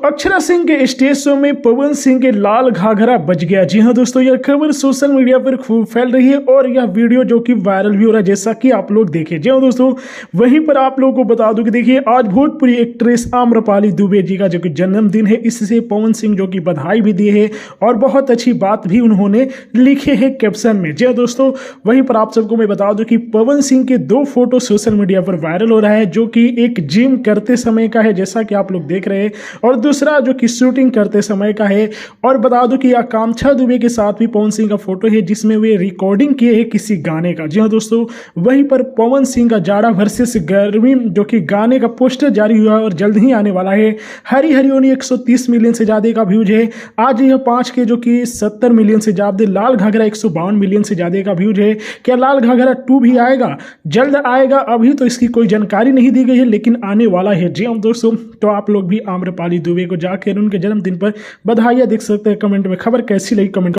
अक्षरा सिंह के stage show में पवन सिंह के लाल घाघरा बज गया। जी हाँ दोस्तों, यह खबर सोशल मीडिया पर खूब फैल रही है और यह वीडियो जो कि वायरल भी हो रहा है, जैसा कि आप लोग देखें। जी हाँ दोस्तों, वहीं पर आप लोगों को बता दूं कि देखिए, आज भोजपुरी एक्ट्रेस आम्रपाली दुबे जी का जो कि जन्मदिन है, इससे पवन सिंह जो कि बधाई भी दी है और बहुत अच्छी बात भी उन्होंने लिखे है कैप्शन में। जी हाँ दोस्तों, वहीं पर आप सबको मैं बता दूं कि पवन सिंह के दो फोटो सोशल मीडिया पर वायरल हो रहा है, जो कि एक जिम करते समय का है, जैसा कि आप लोग देख रहे हैं, और दूसरा जो कि शूटिंग करते समय का है। और बता दूं कि आकांक्षा दुबे के साथ भी पवन सिंह का फोटो है, जिसमें वे रिकॉर्डिंग किए हैं किसी गाने का। जी हाँ दोस्तों, वहीं पर पवन सिंह का जाड़ा वर्सेस गर्मी जो कि गाने का पोस्टर जारी हुआ है और जल्द ही आने वाला है। हरी हरी होनी 130 मिलियन से ज्यादा का व्यूज है। आज यह 5 के जो कि 70 मिलियन से ज्यादा। लाल घाघरा 152 मिलियन से ज्यादा का व्यूज है। क्या लाल घाघरा 2 भी आएगा? जल्द आएगा। अभी तो इसकी कोई जानकारी नहीं दी गई है, लेकिन आने वाला है। जी हाँ दोस्तों, तो आप लोग भी आम्रपाली दुबे को जाकर उनके जन्मदिन पर बधाइयां देख सकते हैं। कमेंट में खबर कैसी लगी कमेंट